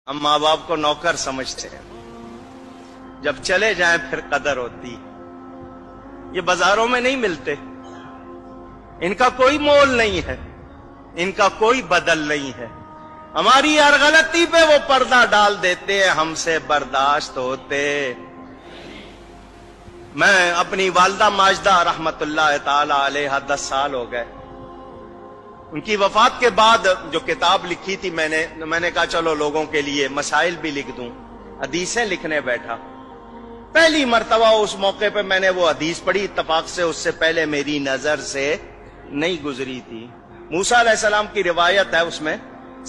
हम माँ बाप को नौकर समझते हैं, जब चले जाएं फिर कदर होती। ये बाजारों में नहीं मिलते, इनका कोई मोल नहीं है, इनका कोई बदल नहीं है। हमारी हर गलती पे वो पर्दा डाल देते हैं, हमसे बर्दाश्त होते। मैं अपनी वालदा माजदा रहमतुल्लाह ताला अलैहा 10 साल हो गए। उनकी वफात के बाद जो किताब लिखी थी मैंने कहा चलो लोगों के लिए मसाइल भी लिख दूं, हदीसें लिखने बैठा। पहली मर्तबा उस मौके पे मैंने वो हदीस पढ़ी, इत्तफाक से उससे पहले मेरी नजर से नहीं गुजरी थी। मूसा अलैहिस्सलाम की रिवायत है, उसमें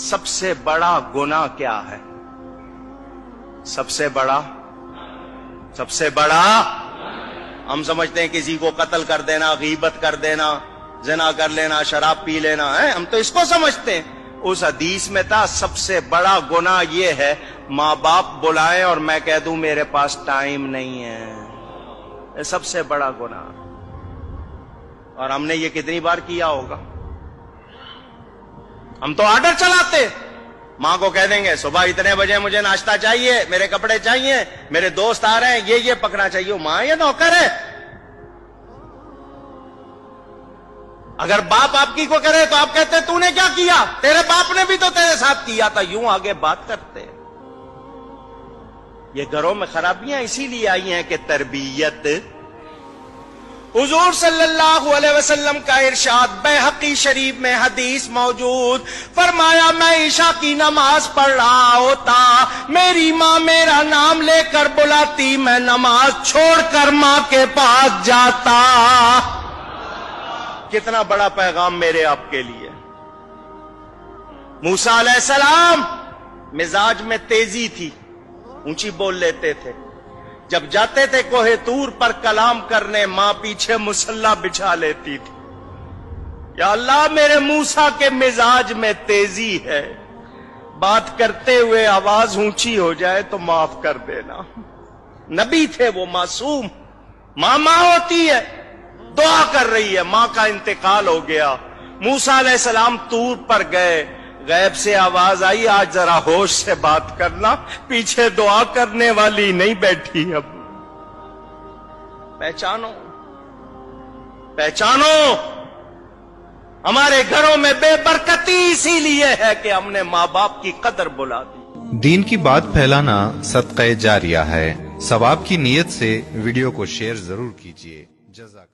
सबसे बड़ा गुनाह क्या है? सबसे बड़ा हम समझते हैं किसी को कत्ल कर देना, गीबत कर देना, ज़िना कर लेना, शराब पी लेना है, हम तो इसको समझते हैं। उस हदीस में था सबसे बड़ा गुनाह ये है माँ बाप बुलाएं और मैं कह दूं मेरे पास टाइम नहीं है, ये सबसे बड़ा गुनाह। और हमने ये कितनी बार किया होगा? हम तो ऑर्डर चलाते, मां को कह देंगे सुबह इतने बजे मुझे नाश्ता चाहिए, मेरे कपड़े चाहिए, मेरे दोस्त आ रहे हैं, ये पकना चाहिए। मां ये नौकर है। अगर बाप आपकी को करे तो आप कहते तूने क्या किया, तेरे बाप ने भी तो तेरे साथ किया था, यूं आगे बात करते। ये घरों में खराबियां इसीलिए आई हैं कि तरबियत। हुजूर सल्लल्लाहु अलैहि वसल्लम का इरशाद बैहकी शरीफ में हदीस मौजूद, फरमाया मैं ईशा की नमाज पढ़ रहा होता, मेरी मां मेरा नाम लेकर बुलाती, मैं नमाज छोड़कर मां के पास जाता। कितना बड़ा पैगाम मेरे आपके लिए। मूसा अलैहिस्सलाम मिजाज में तेजी थी, ऊंची बोल लेते थे। जब जाते थे कोहे तूर पर कलाम करने, मां पीछे मुसल्ला बिछा लेती थी। या अल्लाह मेरे मूसा के मिजाज में तेजी है, बात करते हुए आवाज ऊंची हो जाए तो माफ कर देना। नबी थे वो, मासूम। मां होती है, दुआ कर रही है, मां का इंतकाल हो गया। मूसा अलैहिस्सलाम तूर पर गए, गैब से आवाज आई आज जरा होश से बात करना, पीछे दुआ करने वाली नहीं बैठी। अब पहचानो हमारे घरों में बेबरकती इसीलिए है कि हमने माँ बाप की कदर बुला दी। दीन की बात फैलाना सदक़े जारिया है। सवाब की नीयत से वीडियो को शेयर जरूर कीजिए। जज़ाक